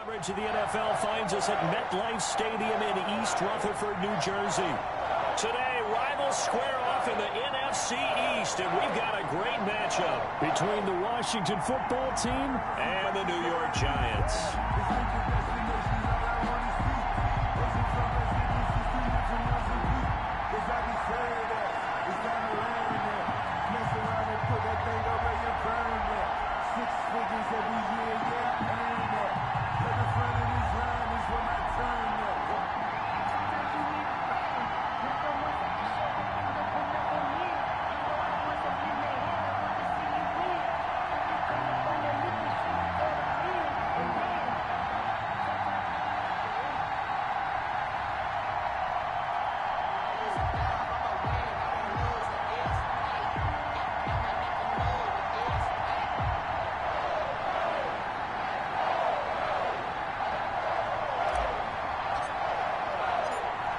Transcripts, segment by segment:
Coverage of the NFL finds us at MetLife Stadium in East Rutherford, New Jersey. Today, rivals square off in the NFC East, and we've got a great matchup between the Washington football team and the New York Giants.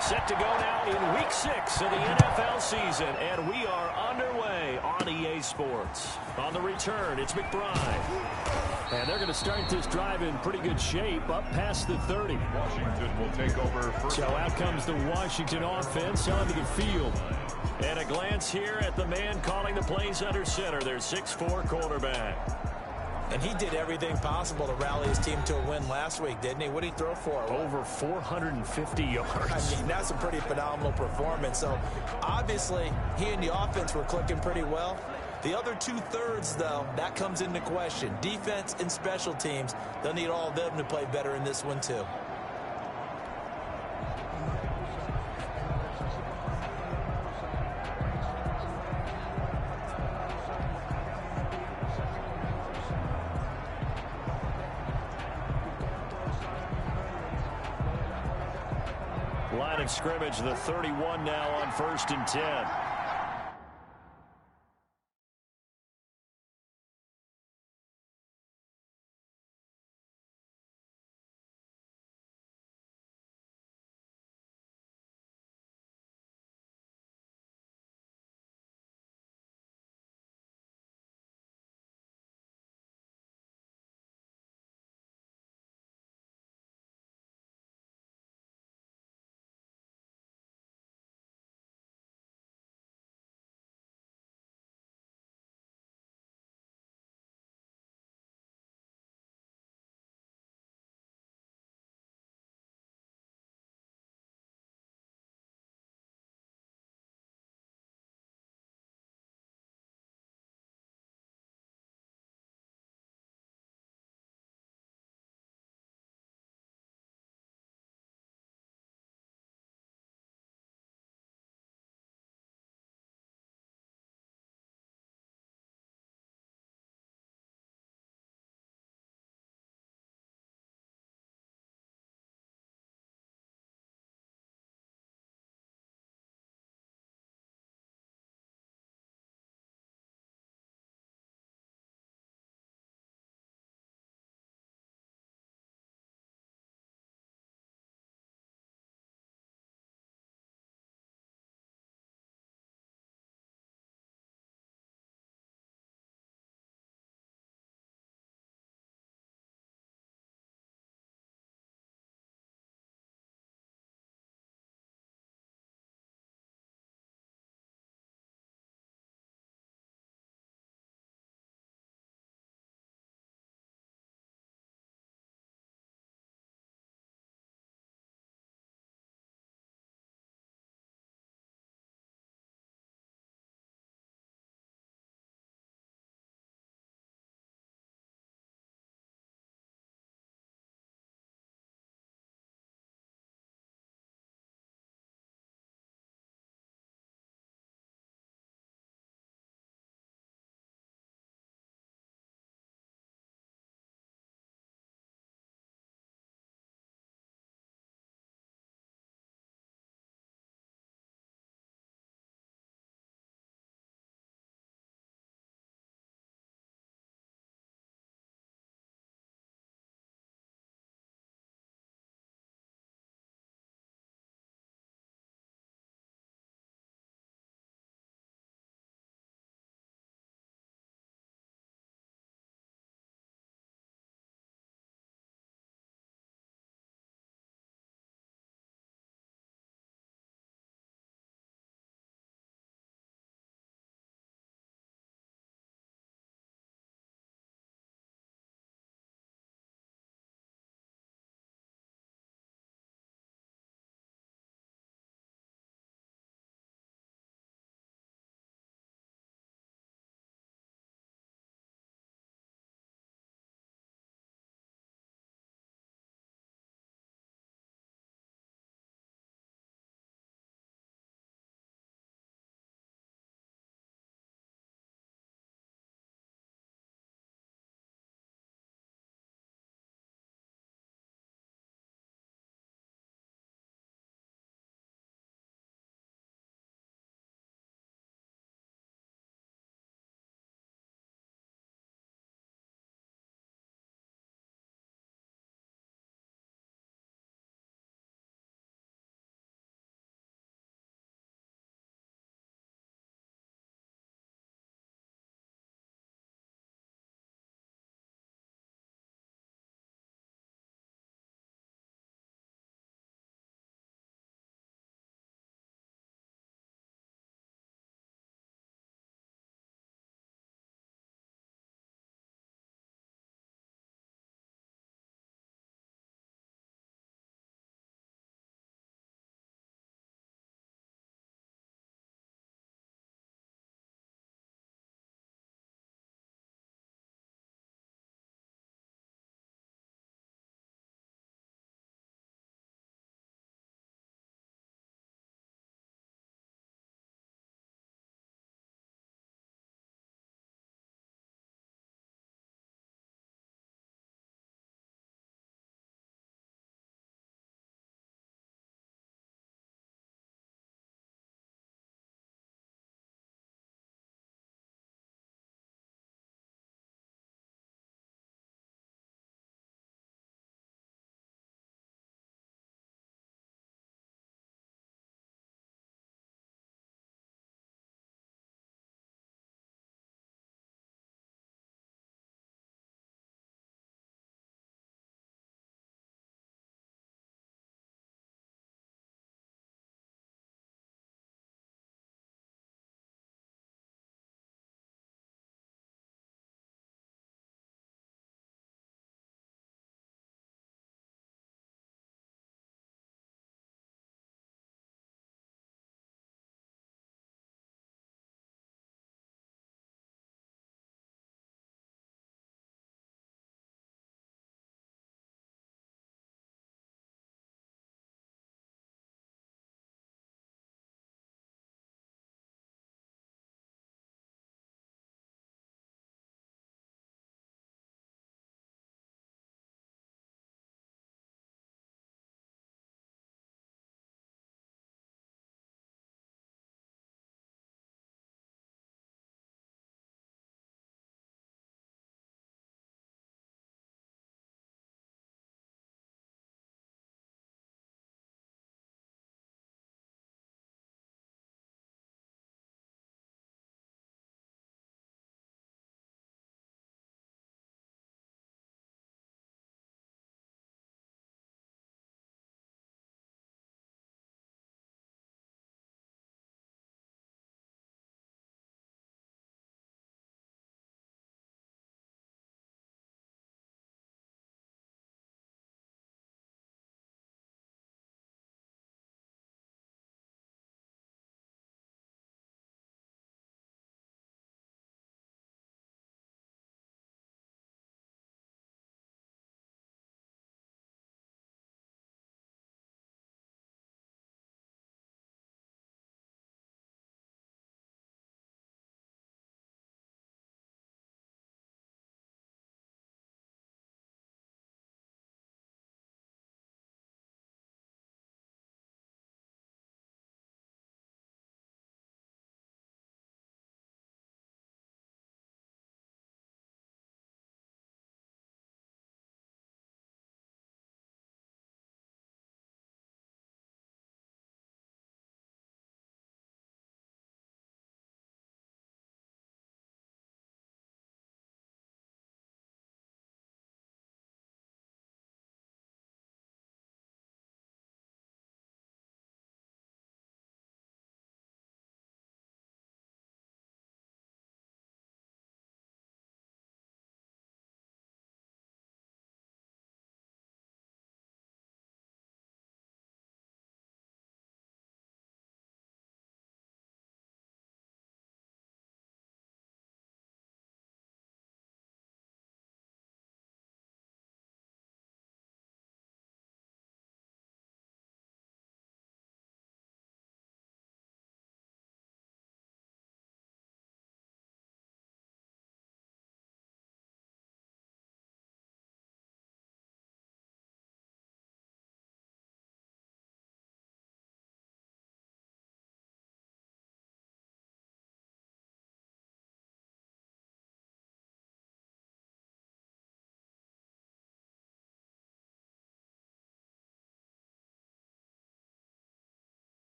Set to go now in Week 6 of the NFL season, and we are underway on EA Sports. On the return, it's McBride. And they're going to start this drive in pretty good shape, up past the 30. Washington will take over first. So out comes the Washington offense onto the field. And a glance here at the man calling the plays under center, their 6'4" quarterback. And he did everything possible to rally his team to a win last week, didn't he? What did he throw for? Over 450 yards. I mean, that's a pretty phenomenal performance. So, obviously, he and the offense were clicking pretty well. The other two-thirds, though, that comes into question. Defense and special teams, they'll need all of them to play better in this one, too. Line of scrimmage, the 31 now on 1st and 10.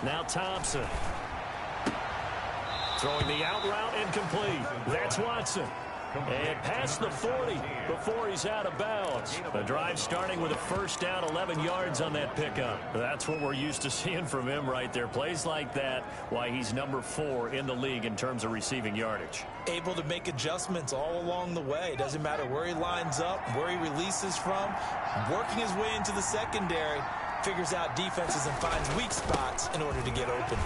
Now Thompson. Throwing the out route incomplete. That's Watson. And past the 40 before he's out of bounds. The drive starting with a first down, 11 yards on that pickup. That's what we're used to seeing from him right there. Plays like that, why he's number 4 in the league in terms of receiving yardage. Able to make adjustments all along the way. Doesn't matter where he lines up, where he releases from. Working his way into the secondary. Figures out defenses and finds weak spots in order to get open.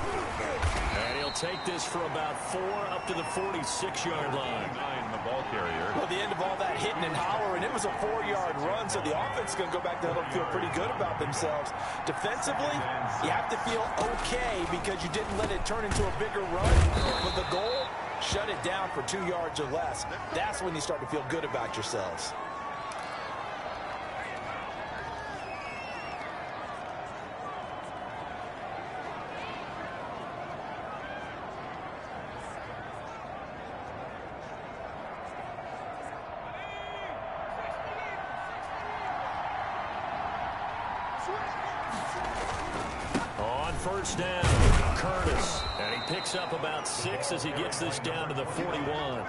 And he'll take this for about 4 up to the 46-yard line. The ball carrier. Well, the end of all that hitting and hollering, it was a 4-yard run, so the offense is going to go back to huddle and feel pretty good about themselves. Defensively, you have to feel okay because you didn't let it turn into a bigger run. But the goal, shut it down for 2 yards or less. That's when you start to feel good about yourselves. On first down, Curtis. And he picks up about 6 as he gets this down to the 41.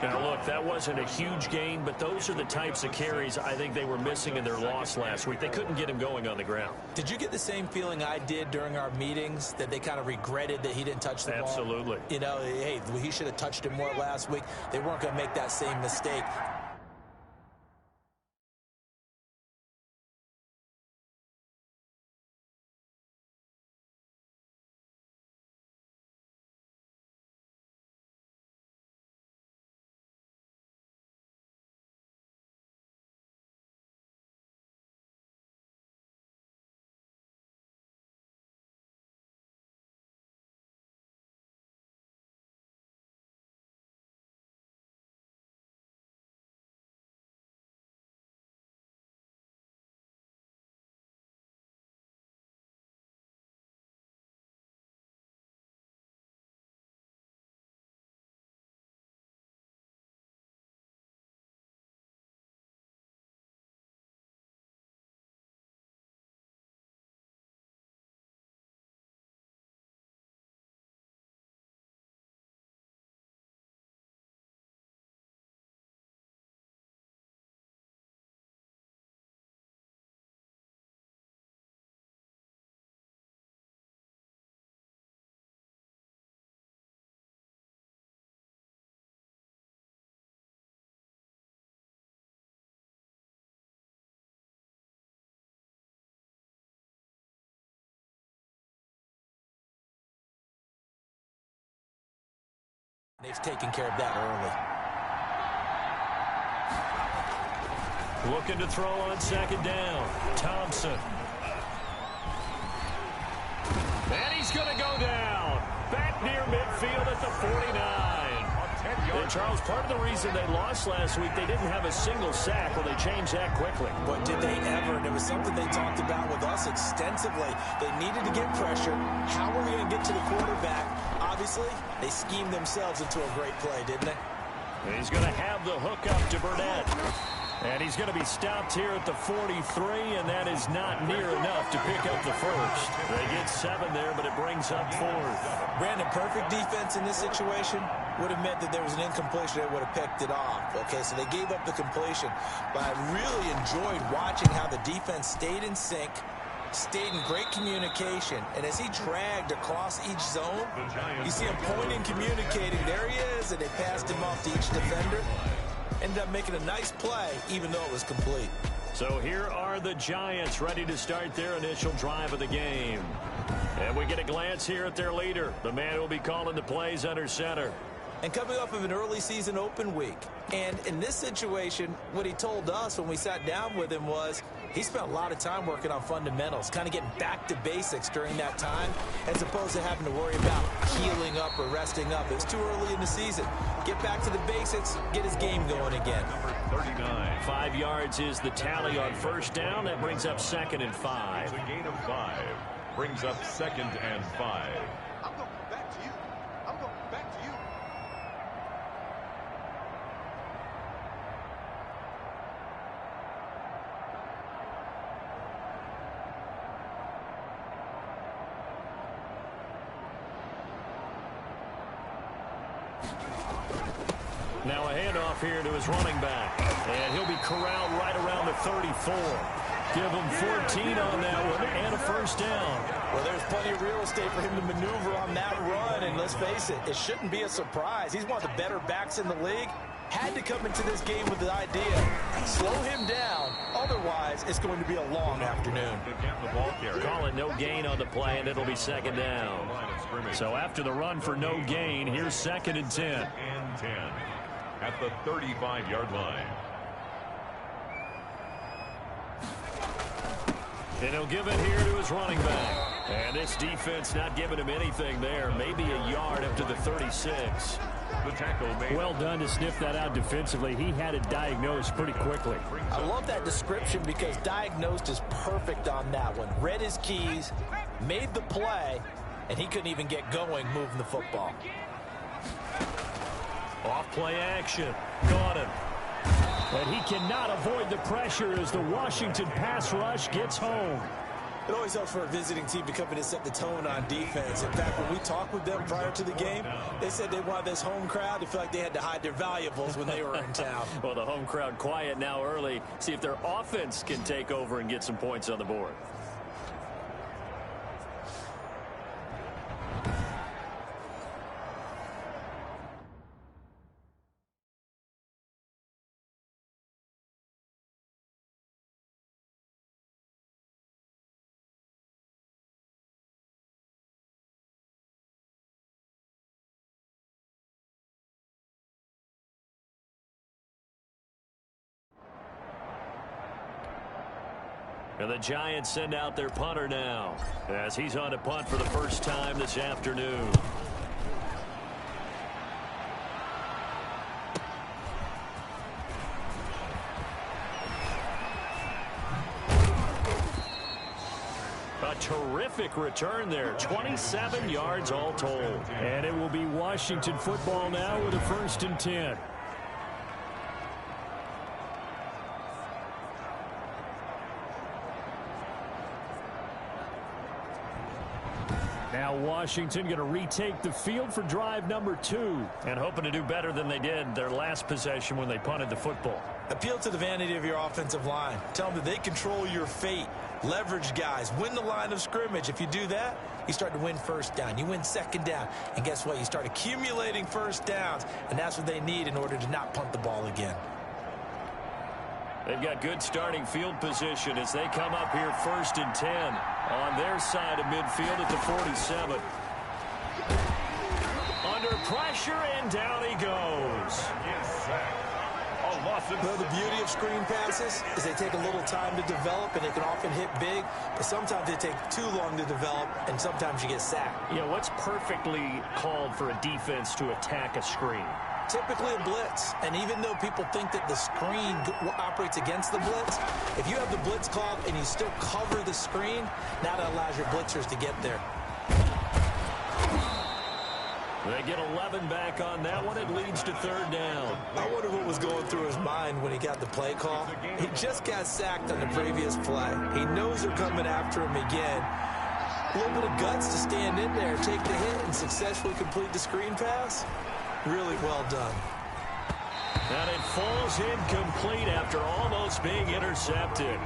Now, look, that wasn't a huge gain, but those are the types of carries I think they were missing in their loss last week. They couldn't get him going on the ground. Did you get the same feeling I did during our meetings, that they kind of regretted that he didn't touch the ball? Absolutely. You know, hey, he should have touched it more last week. They weren't going to make that same mistake. They've taken care of that early. Looking to throw on second down. Thompson. And he's going to go down. Back near midfield at the 49. And Charles, part of the reason they lost last week, they didn't have a single sack. Well, they changed that quickly. But did they ever? And it was something they talked about with us extensively. They needed to get pressure. How are we going to get to the quarterback? Obviously, they schemed themselves into a great play, didn't they? And he's going to have the hook up to Burnett. And he's going to be stopped here at the 43, and that is not near enough to pick up the first. They get 7 there, but it brings up 4th. Brandon, perfect defense in this situation would have meant that there was an incompletion. They would have picked it off. Okay, so they gave up the completion. But I really enjoyed watching how the defense stayed in sync, stayed in great communication, and as he dragged across each zone, you see him pointing, communicating. There he is, and they passed him off to each defender. Ended up making a nice play, even though it was complete. So here are the Giants ready to start their initial drive of the game. And we get a glance here at their leader, the man who will be calling the plays under center. And coming off of an early season open week. And in this situation, what he told us when we sat down with him was he spent a lot of time working on fundamentals, kind of getting back to basics during that time, as opposed to having to worry about healing up or resting up. It was too early in the season. Get back to the basics, get his game going again. Number 39. 5 yards is the tally on first down. That brings up 2nd and 5. The gain of 5 brings up 2nd and 5. I'm going back to you. I'm going back to you. off here to his running back. And he'll be corralled right around the 34. Give him 14 on that one and a first down. Well, there's plenty of real estate for him to maneuver on that run. And let's face it, it shouldn't be a surprise. He's one of the better backs in the league. Had to come into this game with the idea, slow him down. Otherwise, it's going to be a long afternoon. Call it no gain on the play, and it'll be second down. So after the run for no gain, here's 2nd and 10. And 10 at the 35-yard line. And he'll give it here to his running back. And this defense not giving him anything there. Maybe a yard up to the 36. The tackle made. Well done to sniff that out defensively. He had it diagnosed pretty quickly. I love that description because diagnosed is perfect on that one. Read his keys, made the play, and he couldn't even get going moving the football. Off play action. Got him. And he cannot avoid the pressure as the Washington pass rush gets home. It always helps for a visiting team to come in and set the tone on defense. In fact, when we talked with them prior to the game, they said they wanted this home crowd to feel like they had to hide their valuables when they were in town. Well, the home crowd quiet now early. See if their offense can take over and get some points on the board. And the Giants send out their punter now as he's on to punt for the first time this afternoon. A terrific return there. 27 yards all told. And it will be Washington football now with a 1st and 10. Now Washington going to retake the field for drive number 2 and hoping to do better than they did their last possession when they punted the football. Appeal to the vanity of your offensive line. Tell them that they control your fate. Leverage guys. Win the line of scrimmage. If you do that, you start to win first down. You win second down. And guess what? You start accumulating first downs. And that's what they need in order to not punt the ball again. They've got good starting field position as they come up here 1st and 10 on their side of midfield at the 47. Under pressure, and down he goes. Well, the beauty of screen passes is they take a little time to develop, and they can often hit big, but sometimes they take too long to develop, and sometimes you get sacked. Yeah, what's perfectly called for a defense to attack a screen? Typically a blitz, and even though people think that the screen operates against the blitz, if you have the blitz called and you still cover the screen, now that allows your blitzers to get there. They get 11 back on that one. It leads to 3rd down. I wonder what was going through his mind when he got the play call. He just got sacked on the previous play. He knows they're coming after him again. A little bit of guts to stand in there, take the hit, and successfully complete the screen pass. Really well done. And it falls incomplete after almost being intercepted.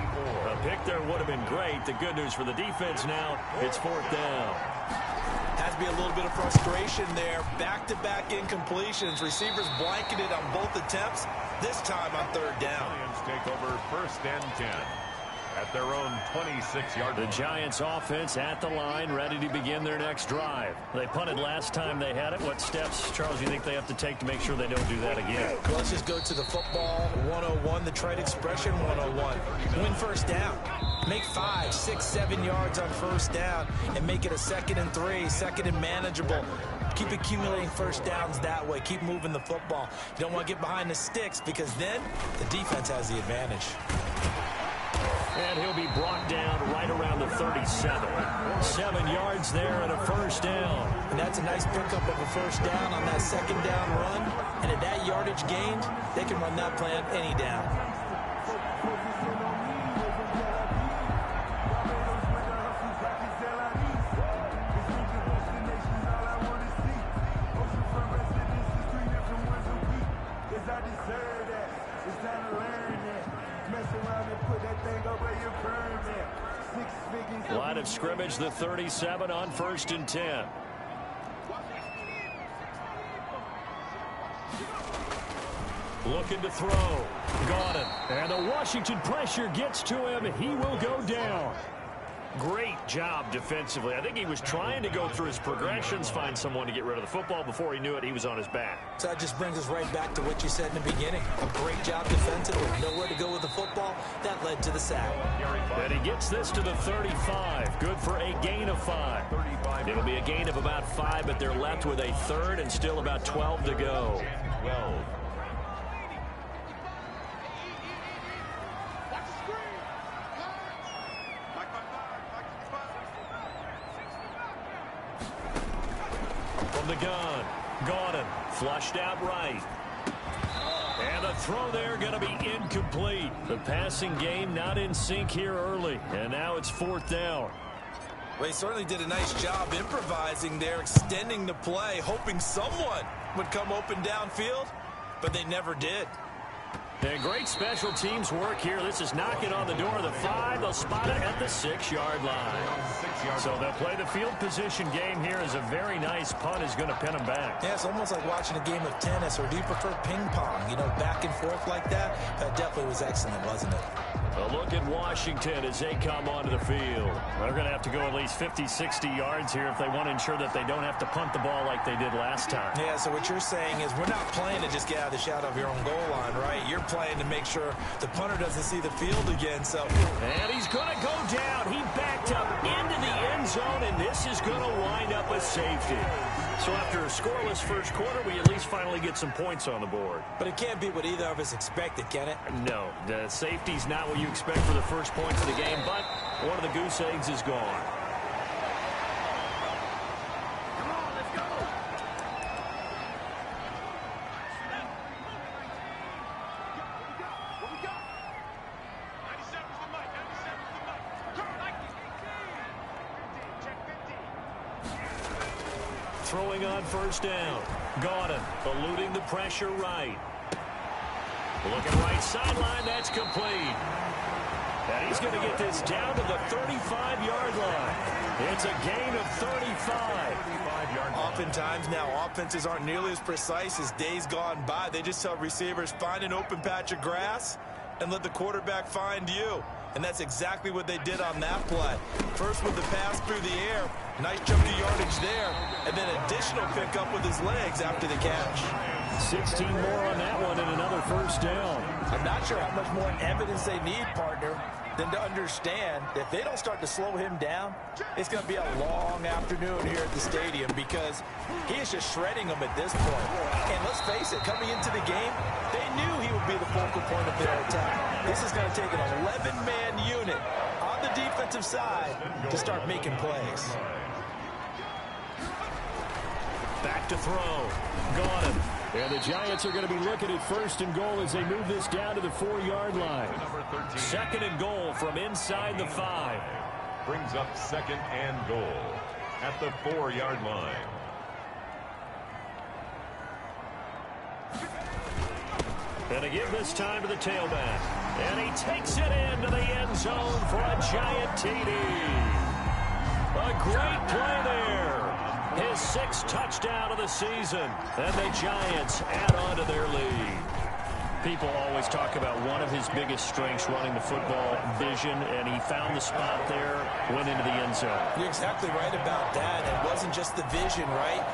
A pick there would have been great. The good news for the defense now, it's 4th down. Has to be a little bit of frustration there. Back-to-back incompletions. Receivers blanketed on both attempts, this time on 3rd down. Lions take over 1st and 10 at their own 26-yard line. The Giants offense at the line, ready to begin their next drive. They punted last time they had it. What steps, Charles, do you think they have to take to make sure they don't do that again? Well, let's just go to the football 101, the trade expression 101. Win 1st down. Make 5, 6, 7 yards on 1st down and make it a 2nd and 3, 2nd and manageable. Keep accumulating 1st downs that way. Keep moving the football. You don't want to get behind the sticks because then the defense has the advantage. And he'll be brought down right around the 37. 7 yards there and a 1st down. And that's a nice pickup of a 1st down on that 2nd down run. And at that yardage gained, they can run that play on any down. I deserve Line of scrimmage, the 37 on 1st and 10. Looking to throw. Got it. And the Washington pressure gets to him. He will go down. Great job defensively. I think he was trying to go through his progressions, find someone to get rid of the football. Before he knew it, he was on his back. So that just brings us right back to what you said in the beginning. A great job defensively. Nowhere to go with the football. That led to the sack. And he gets this to the 35. Good for a gain of 5. It'll be a gain of about 5, but they're left with a third and still about 12 to go. 12. From the gun, Gordon, flushed out right. And the throw there going to be incomplete. The passing game not in sync here early, and now it's 4th down. Well, he certainly did a nice job improvising there, extending the play, hoping someone would come open downfield, but they never did. And great special teams work here. This is knocking on the door of the 5. They'll spot it at the 6-yard line. So they'll play the field position game here as a very nice punt is going to pin them back. Yeah, it's almost like watching a game of tennis, or do you prefer ping pong? You know, back and forth like that? That definitely was excellent, wasn't it? A look at Washington as they come onto the field. They're going to have to go at least 50, 60 yards here if they want to ensure that they don't have to punt the ball like they did last time. Yeah, so what you're saying is we're not playing to just get out of the shadow of your own goal line, right? You're playing to make sure the punter doesn't see the field again. So, and he's going to go down. He backed up into the end zone, and this is going to wind up a safety. So after a scoreless first quarter, we at least finally get some points on the board. But it can't be what either of us expected, can it? No, the safety's not what you expect for the first points of the game, but one of the goose eggs is gone. Come on, let's go. What we got? 97's the mic. 97's the mic. Turn like 15. Check 15. Throwing on 1st down. Gordon eluding the pressure right. Looking right sideline. That's complete. And he's going to get this down to the 35-yard line. It's a gain of 35. Oftentimes now, offenses aren't nearly as precise as days gone by. They just tell receivers, find an open patch of grass and let the quarterback find you. And that's exactly what they did on that play. First with the pass through the air. Nice chunk of yardage there. And then additional pickup with his legs after the catch. 16 more on that one and another 1st down. I'm not sure how much more evidence they need, partner, than to understand that if they don't start to slow him down, it's going to be a long afternoon here at the stadium because he is just shredding them at this point. And let's face it, coming into the game, they knew he would be the focal point of their attack. This is going to take an 11-man unit on the defensive side to start making plays. Back to throw. Got him. And the Giants are going to be looking at 1st and goal as they move this down to the 4-yard line. 2nd and goal from inside the 5. Brings up 2nd and goal at the 4-yard line. And to give this time to the tailback. And he takes it into the end zone for a Giant TD. A great play there. His 6th touchdown of the season. And the Giants add on to their lead. People always talk about one of his biggest strengths, running the football, vision, and he found the spot there, went into the end zone. You're exactly right about that. It wasn't just the vision, right?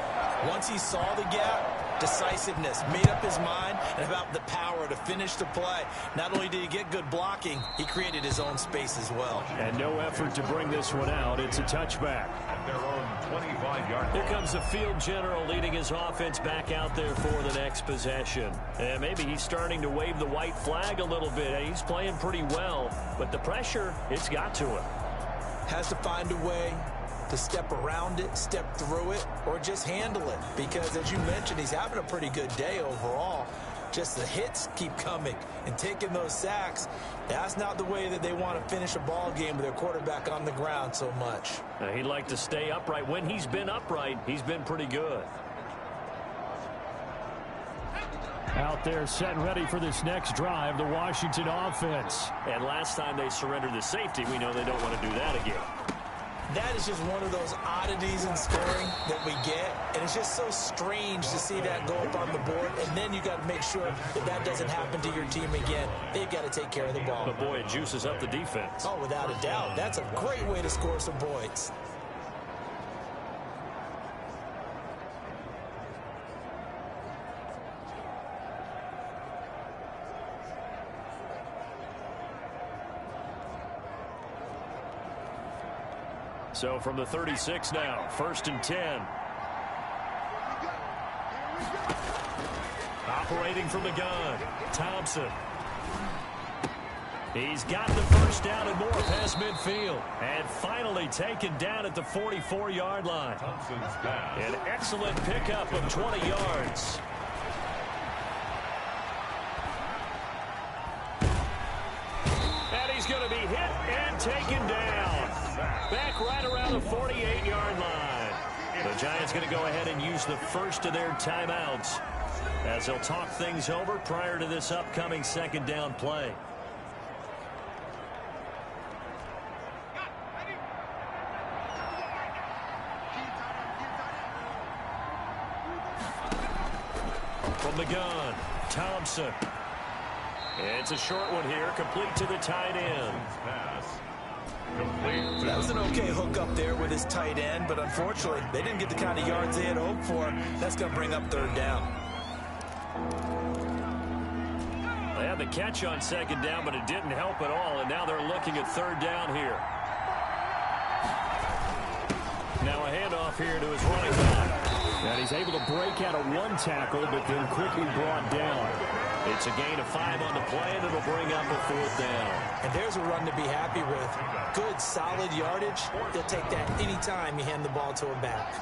Once he saw the gap, decisiveness, made up his mind, and about the power to finish the play. Not only did he get good blocking, he created his own space as well. And no effort to bring this one out. It's a touchback. At their own 25-yard line. Here comes the field general leading his offense back out there for the next possession. And maybe he's starting to wave the white flag a little bit. He's playing pretty well, but the pressure, it's got to him. Has to find a way to step around it, step through it, or just handle it. Because, as you mentioned, he's having a pretty good day overall. Just the hits keep coming and taking those sacks. That's not the way that they want to finish a ball game with their quarterback on the ground so much. He'd like to stay upright. When he's been upright, he's been pretty good. Out there set and ready for this next drive, the Washington offense. And last time they surrendered the safety, we know they don't want to do that again. That is just one of those oddities in scoring that we get, and it's just so strange to see that go up on the board, and then you got to make sure that that doesn't happen to your team again. They've got to take care of the ball. But boy, it juices up the defense. Oh, without a doubt. That's a great way to score some points. So from the 36 now, 1st and 10. Operating from the gun, Thompson. He's got the first down and more past midfield. And finally taken down at the 44-yard line. Thompson's pass. An excellent pickup of 20 yards. And he's going to be hit and taken down. Back right around the 48-yard line. The Giants going to go ahead and use the first of their timeouts as they'll talk things over prior to this upcoming 2nd down play. From the gun, Thompson. It's a short one here, complete to the tight end. That was an okay hook up there with his tight end, but unfortunately, they didn't get the kind of yards they had hoped for. That's going to bring up 3rd down. They had the catch on 2nd down, but it didn't help at all, and now they're looking at 3rd down here. Now a handoff here to his running back. And he's able to break out of one tackle, but then quickly brought down. It's a gain of 5 on the play, and it'll bring up a 4th down. And there's a run to be happy with. Good, solid yardage. They'll take that anytime you hand the ball to a back.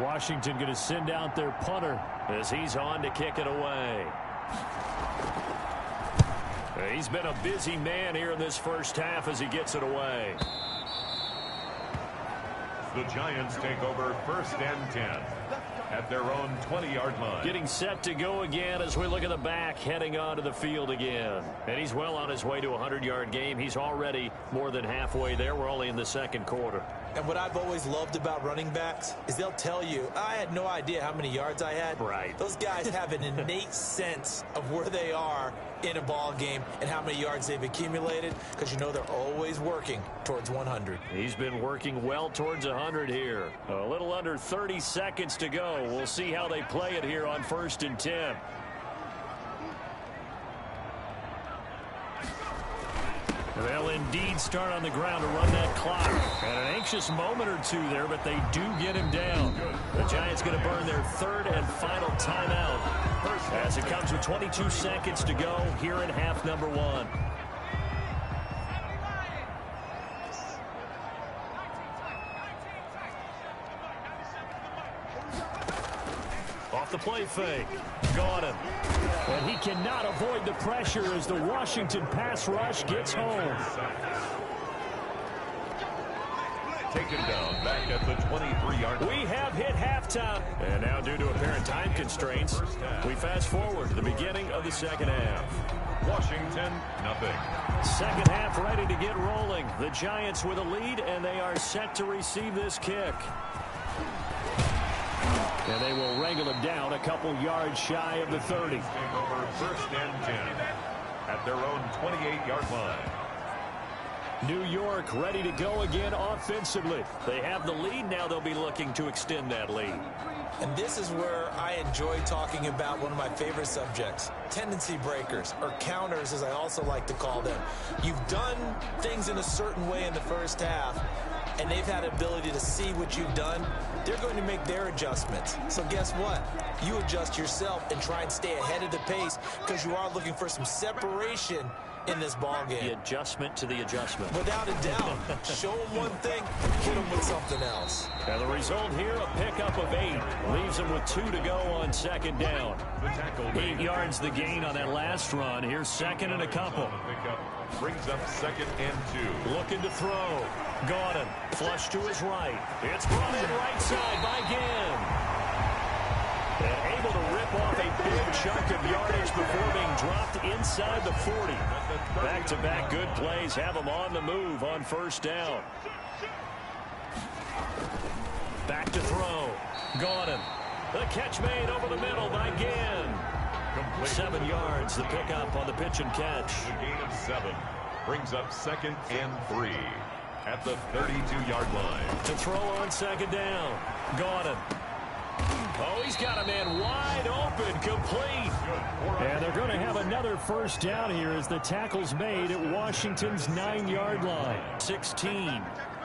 Washington going to send out their punter as he's on to kick it away. He's been a busy man here in this first half as he gets it away. The Giants take over 1st and 10 at their own 20-yard line. Getting set to go again as we look at the back heading onto the field again. And he's well on his way to a 100-yard game. He's already more than halfway there. We're only in the 2nd quarter. And what I've always loved about running backs is they'll tell you, I had no idea how many yards I had. Right. Those guys have an innate sense of where they are in a ball game and how many yards they've accumulated, because you know they're always working towards 100. He's been working well towards 100 here. A little under 30 seconds to go. We'll see how they play it here on 1st and 10. They'll indeed start on the ground to run that clock. And an anxious moment or two there, but they do get him down. The Giants going to burn their 3rd and final timeout as it comes with 22 seconds to go here in half number 1. Off the play fake. Got him. And he cannot avoid the pressure as the Washington pass rush gets home. Taken down back at the 23-yard line. We have hit halftime. And now due to apparent time constraints, we fast forward to the beginning of the 2nd half. Washington, nothing. 2nd half ready to get rolling. The Giants with a lead, and they are set to receive this kick. And they will wrangle him down a couple yards shy of the 30. Take over 1st and 10 at their own 28-yard line. New York ready to go again offensively. They have the lead. Now they'll be looking to extend that lead. And this is where I enjoy talking about one of my favorite subjects, tendency breakers, or counters as I also like to call them. You've done things in a certain way in the first half, and they've had ability to see what you've done. They're going to make their adjustments. So guess what? You adjust yourself and try and stay ahead of the pace, because you are looking for some separation in this ball game. The adjustment to the adjustment. Without a doubt. Show them one thing, hit them with something else. And the result here, a pickup of 8. Leaves them with 2 to go on 2nd down. 8 yards the gain on that last run. Here's 2nd and a couple. Brings up 2nd and 2. Looking to throw. Got him. Flush to his right. It's brought in right side by Ginn. And able to rip off a big chunk of yardage before being dropped inside the 40. Back-to-back good plays have them on the move on first down. Back to throw. Gordon. The catch made over the middle by Ginn. 7 yards, the pickup on the pitch and catch. A gain of 7 brings up 2nd and 3 at the 32-yard line. To throw on 2nd down. Gordon. Oh, he's got a man wide open, complete. And they're going to have another first down here as the tackle's made at Washington's 9-yard line. 16.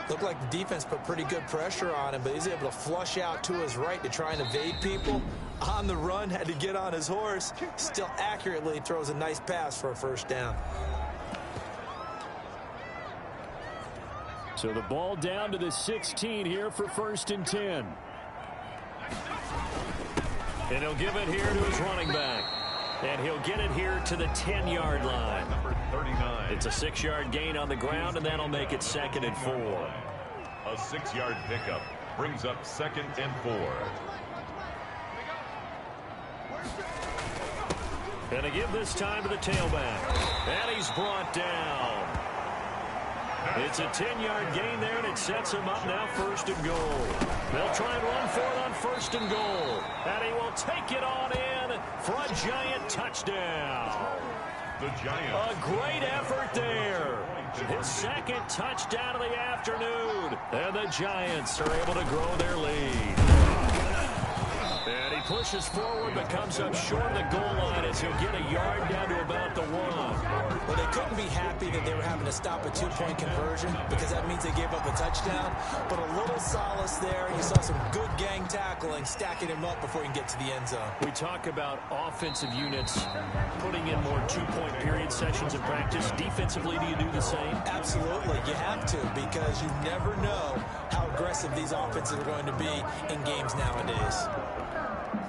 Looked like the defense put pretty good pressure on him, but he's able to flush out to his right to try and evade people. On the run, had to get on his horse. Still accurately throws a nice pass for a first down. So the ball down to the 16 here for 1st and 10. And he'll give it here to his running back. And he'll get it here to the 10-yard line. Number 39. It's a 6-yard gain on the ground, and that'll make it 2nd and 4. A 6-yard pickup brings up 2nd and 4. And to give this time to the tailback. And he's brought down. It's a 10-yard gain there, and it sets him up now 1st and goal. They'll try and run for it on 1st and goal. And he will take it on in for a Giant touchdown. The Giants. A great effort there. His 2nd touchdown of the afternoon. And the Giants are able to grow their lead. And he pushes forward but comes up short of the goal line as he'll get a yard down to about the 1. Well, they couldn't be happy that they were having to stop a 2-point conversion because that means they gave up a touchdown. But a little solace there. You saw some good gang tackling, stacking him up before he can get to the end zone. We talk about offensive units putting in more 2-point period sessions in practice. Defensively, do you do the same? Absolutely. You have to because you never know how aggressive these offenses are going to be in games nowadays.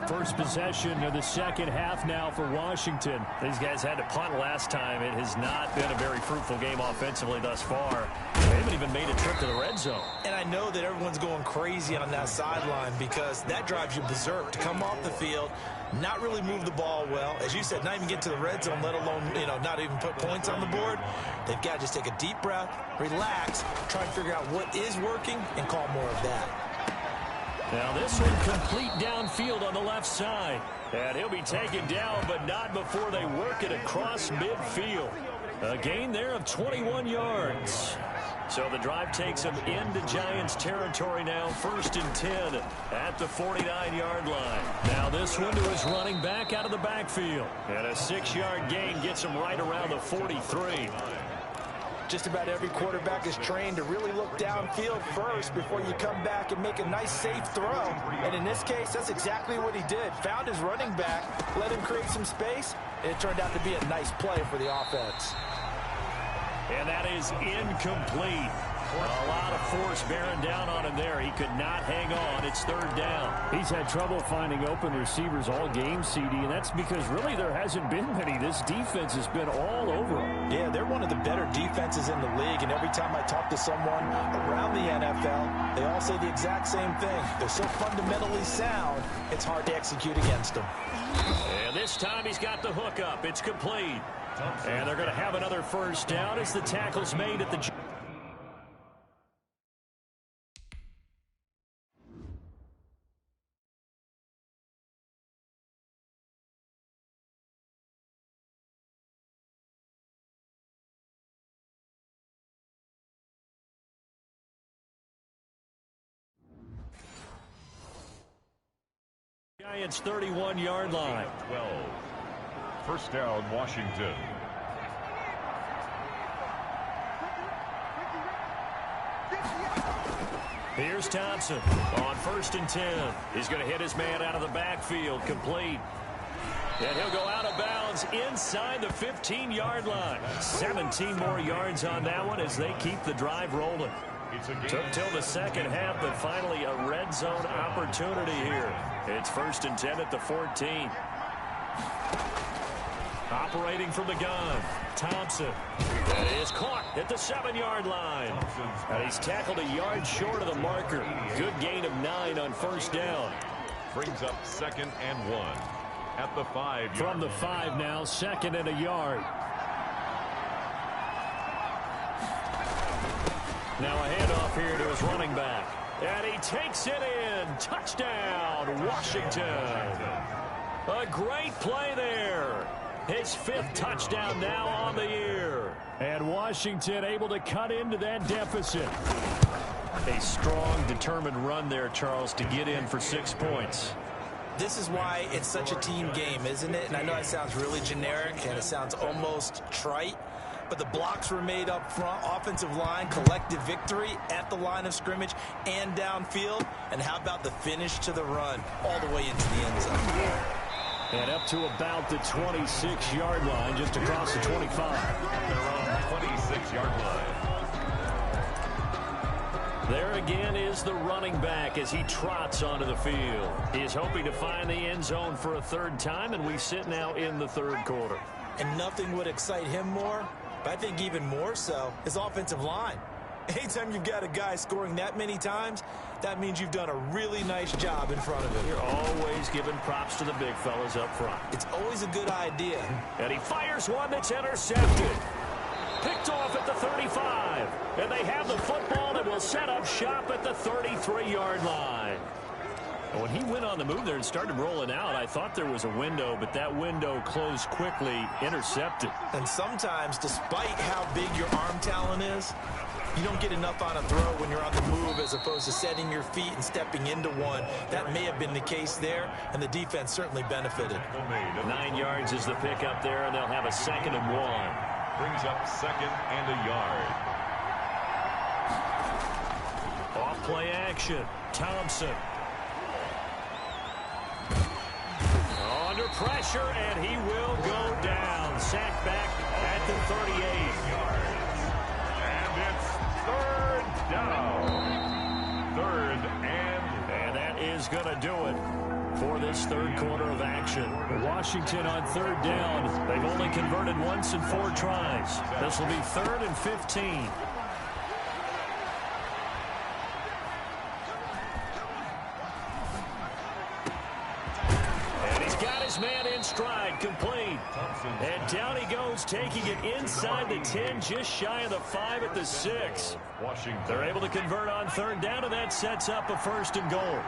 First possession of the second half now for Washington. These guys had to punt last time. It has not been a very fruitful game offensively thus far. They haven't even made a trip to the red zone. And I know that everyone's going crazy on that sideline because that drives you berserk to come off the field, not really move the ball well. As you said, not even get to the red zone, let alone, not even put points on the board. They've got to just take a deep breath, relax, try and figure out what is working, and call more of that. Now this one complete downfield on the left side. And he'll be taken down, but not before they work it across midfield. A gain there of 21 yards. So the drive takes them into Giants territory now, 1st and 10 at the 49-yard line. Now this one to his running back out of the backfield. And a 6-yard gain gets him right around the 43. Just about every quarterback is trained to really look downfield first before you come back and make a nice, safe throw. And in this case, that's exactly what he did. Found his running back, let him create some space, and it turned out to be a nice play for the offense. And that is incomplete. A lot of force bearing down on him there. He could not hang on. It's 3rd down. He's had trouble finding open receivers all game, CD, and that's because really there hasn't been many. This defense has been all over him. Yeah, they're one of the better defenses in the league, and every time I talk to someone around the NFL, they all say the exact same thing. They're so fundamentally sound, it's hard to execute against them. And this time he's got the hook up. It's complete. And they're going to have another first down as the tackle's made at the... Giants 31-yard line. 12. First down, Washington. Here's Thompson on 1st and 10. He's going to hit his man out of the backfield, complete. And he'll go out of bounds inside the 15-yard line. 17 more yards on that one as they keep the drive rolling. Took till the second half, but finally a red zone opportunity here. It's 1st and 10 at the 14. Operating from the gun, Thompson. And he is caught at the 7-yard line. And he's tackled a yard short of the marker. Good gain of 9 on 1st down. Brings up 2nd and 1 at the 5-yard line. From the 5 now, 2nd and a yard. Now a handoff here to his running back. And he takes it in. Touchdown, Washington. A great play there. His 5th touchdown now on the year. And Washington able to cut into that deficit. A strong, determined run there, Charles, to get in for 6 points. This is why it's such a team game, isn't it? And I know it sounds really generic and it sounds almost trite, but the blocks were made up front, offensive line, collective victory at the line of scrimmage and downfield. And how about the finish to the run all the way into the end zone? And up to about the 26-yard line, just across the 25. Their own 26-yard line. There again is the running back as he trots onto the field. He is hoping to find the end zone for a 3rd time, and we sit now in the 3rd quarter. And nothing would excite him more, but I think even more so, his offensive line. Anytime you've got a guy scoring that many times, that means you've done a really nice job in front of him. You're always giving props to the big fellas up front. It's always a good idea. And he fires one that's intercepted. Picked off at the 35. And they have the football and will set up shop at the 33-yard line. When he went on the move there and started rolling out, I thought there was a window, but that window closed quickly, intercepted. And sometimes, despite how big your arm talent is, you don't get enough on a throw when you're on the move as opposed to setting your feet and stepping into one. That may have been the case there, and the defense certainly benefited. 9 yards is the pickup there, and they'll have a 2nd and 1. Brings up 2nd and a yard. Off play action. Thompson. Under pressure, and he will go down. Sacked back at the 38. And it's 3rd down. 3rd and that is going to do it for this 3rd quarter of action. Washington on 3rd down. They've only converted once in 4 tries. This will be 3rd and 15. Man in stride, complete. And down he goes, taking it inside the 10, just shy of the 5 at the 6. Washington. They're able to convert on 3rd down, and that sets up a 1st and goal.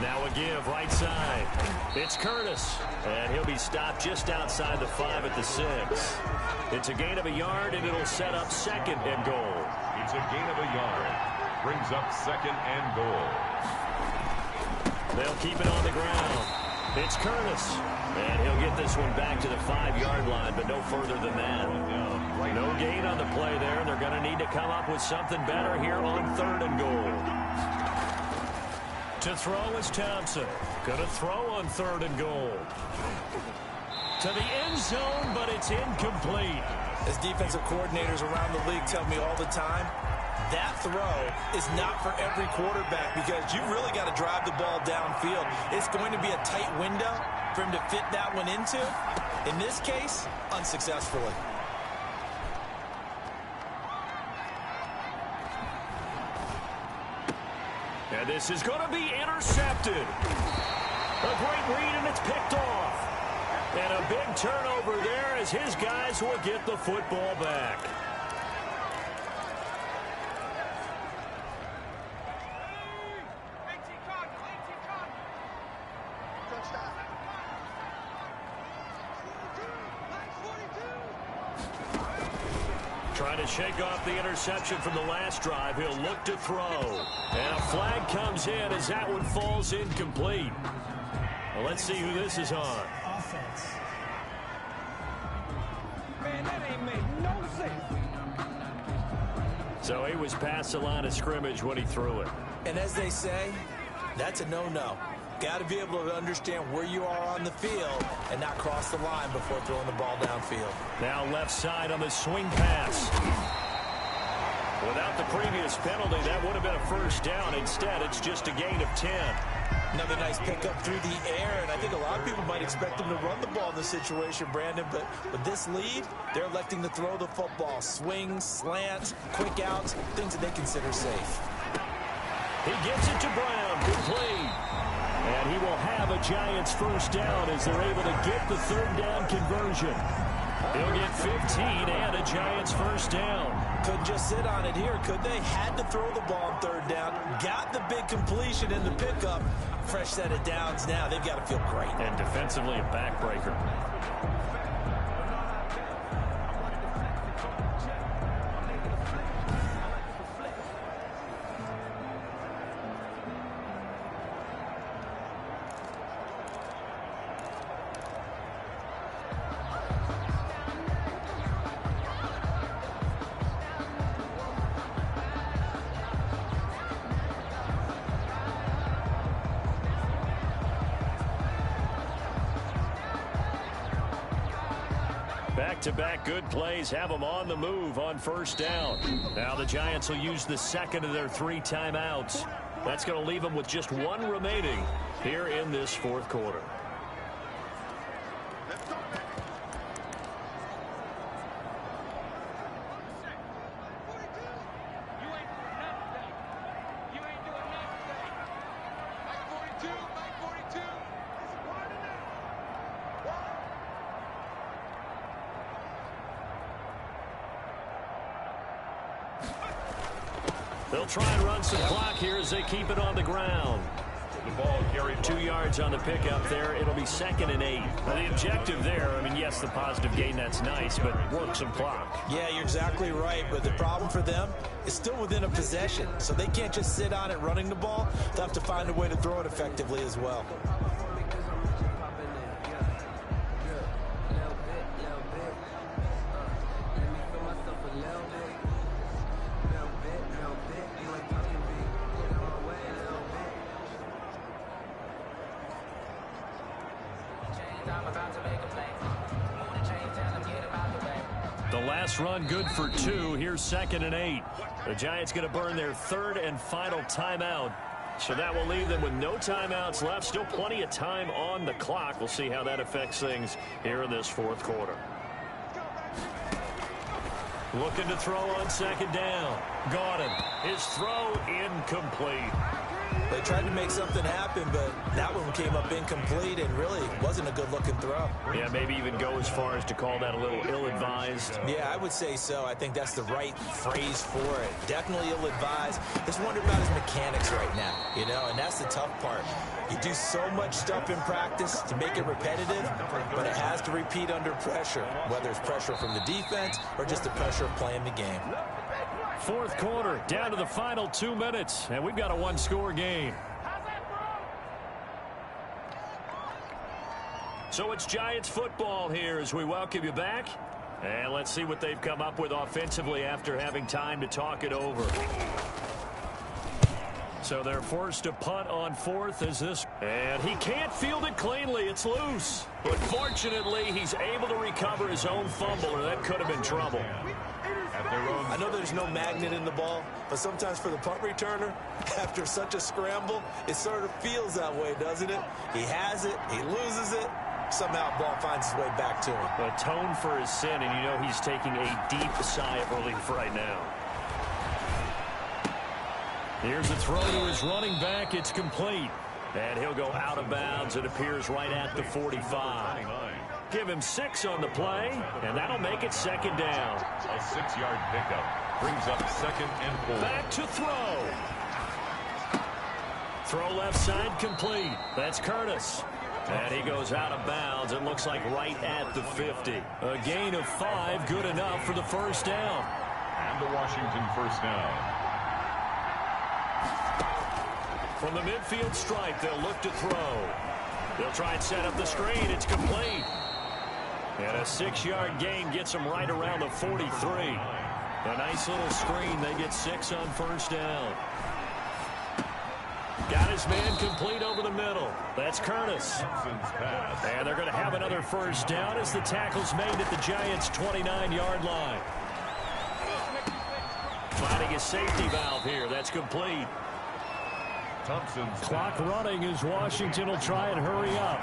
Now a give, right side. It's Curtis, and he'll be stopped just outside the 5 at the 6. It's a gain of a yard, and it'll set up 2nd and goal. It's a gain of a yard. Brings up 2nd and goal. They'll keep it on the ground. It's Curtis. And he'll get this one back to the 5-yard line, but no further than that. No gain on the play there, and they're going to need to come up with something better here on 3rd and goal. To throw is Thompson. Going to throw on 3rd and goal. To the end zone, but it's incomplete. As defensive coordinators around the league tell me all the time, that throw is not for every quarterback because you've really got to drive the ball downfield. It's going to be a tight window for him to fit that one into. In this case, unsuccessfully. And this is going to be intercepted. A great read, and it's picked off. And a big turnover there as his guys will get the football back. Trying to shake off the interception from the last drive. He'll look to throw. And a flag comes in as that one falls incomplete. Well, let's see who this is on. Offense. Man, that ain't made no sense. So he was past the line of scrimmage when he threw it. And as they say, that's a no-no. Got to be able to understand where you are on the field and not cross the line before throwing the ball downfield. Now left side on the swing pass. Without the previous penalty, that would have been a first down. Instead, it's just a gain of 10. Another nice pickup through the air, and I think a lot of people might expect them to run the ball in this situation, Brandon, but with this lead, they're electing to throw the football. Swings, slants, quick outs, things that they consider safe. He gets it to Brown. Complete. And he will have a Giants first down as they're able to get the third down conversion. He'll get 15 and a Giants first down. Couldn't just sit on it here, could they? Had to throw the ball on third down. Got the big completion in the pickup. Fresh set of downs now. They've got to feel great. And defensively a backbreaker. Back-to-back good plays have them on the move on first down. Now the Giants will use the second of their 3 timeouts. That's going to leave them with just 1 remaining here in this fourth quarter. They'll try and run some clock here as they keep it on the ground. The ball carried 2 yards on the pickup there. It'll be 2nd and 8. Now the objective there, I mean, yes, the positive gain, that's nice, but work some clock. Yeah, you're exactly right, but the problem for them is still within a possession, so they can't just sit on it running the ball. They'll have to find a way to throw it effectively as well. The last run good for 2. Here's 2nd and 8. The Giants going to burn their 3rd and final timeout. So that will leave them with no timeouts left. Still plenty of time on the clock. We'll see how that affects things here in this fourth quarter. Looking to throw on 2nd down. Got him. His throw incomplete. They tried to make something happen, but that one came up incomplete and really wasn't a good-looking throw. Yeah, maybe even go as far as to call that a little ill-advised. Yeah, I would say so. I think that's the right phrase for it. Definitely ill-advised. Just wonder about his mechanics right now, you know, and that's the tough part. You do so much stuff in practice to make it repetitive, but it has to repeat under pressure, whether it's pressure from the defense or just the pressure of playing the game. Fourth quarter, down to the final 2 minutes, and we've got a 1-score game. So it's Giants football here as we welcome you back. And let's see what they've come up with offensively after having time to talk it over. So they're forced to punt on 4th as this. And he can't field it cleanly. It's loose. But fortunately, he's able to recover his own fumble, or that could have been trouble. I know there's no magnet in the ball, but sometimes for the punt returner, after such a scramble, it sort of feels that way, doesn't it? He has it, he loses it, somehow the ball finds its way back to him. Atone for his sin, and you know he's taking a deep sigh of relief right now. Here's a throw to his running back. It's complete. And he'll go out of bounds. It appears right at the 45. Give him 6 on the play, and that'll make it 2nd down. A 6-yard pickup brings up 2nd and 4. Back to throw. Throw left side complete. That's Curtis. And he goes out of bounds. It looks like right at the 50. A gain of 5, good enough for the first down. And the Washington first down. From the midfield stripe, they'll look to throw. They'll try and set up the screen. It's complete. And a 6-yard gain gets them right around the 43. A nice little screen. They get 6 on first down. Got his man complete over the middle. That's Curtis. And they're going to have another first down as the tackle's made at the Giants' 29-yard line. Finding a safety valve here. That's complete. Thompson's clock running as Washington will try and hurry up.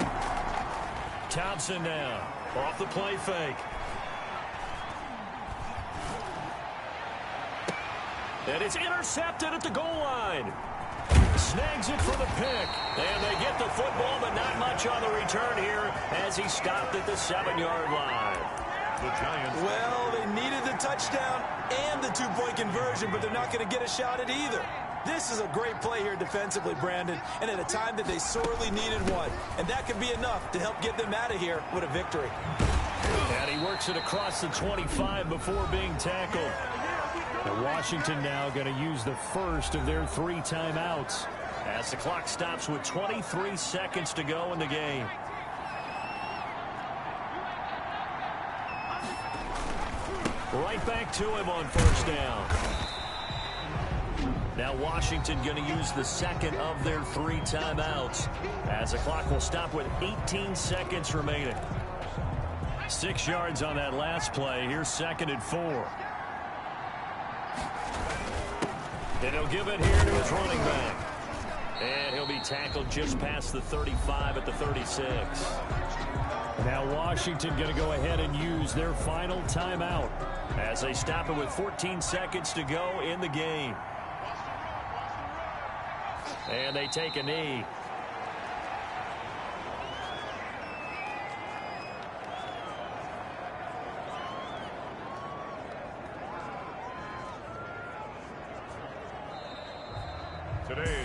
Thompson now off the play fake. And it's intercepted at the goal line. Snags it for the pick. And they get the football, but not much on the return here as he stopped at the 7-yard line. The Giants. Well, they needed the touchdown and the two-point conversion, but they're not going to get a shot at either. This is a great play here defensively, Brandon, and at a time that they sorely needed one. And that could be enough to help get them out of here with a victory. And he works it across the 25 before being tackled. Now Washington now going to use the first of their 3 timeouts as the clock stops with 23 seconds to go in the game. Right back to him on first down. Now Washington going to use the second of their 3 timeouts as the clock will stop with 18 seconds remaining. 6 yards on that last play. Here's 2nd and 4. And he'll give it here to his running back. And he'll be tackled just past the 35 at the 36. Now Washington going to go ahead and use their final timeout as they stop it with 14 seconds to go in the game. And they take a knee.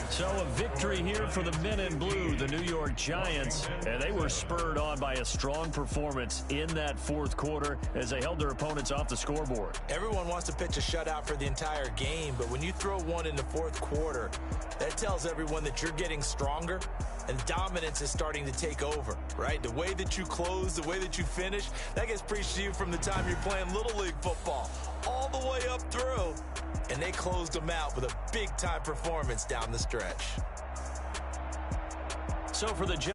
So a victory here for the men in blue, the New York Giants, and they were spurred on by a strong performance in that 4th quarter as they held their opponents off the scoreboard. Everyone wants to pitch a shutout for the entire game, but when you throw one in the 4th quarter, that tells everyone that you're getting stronger and dominance is starting to take over, right? The way that you close, the way that you finish, that gets preached to you from the time you're playing Little League football all the way up through. And they closed them out with a big-time performance down the stretch. So for the Giants.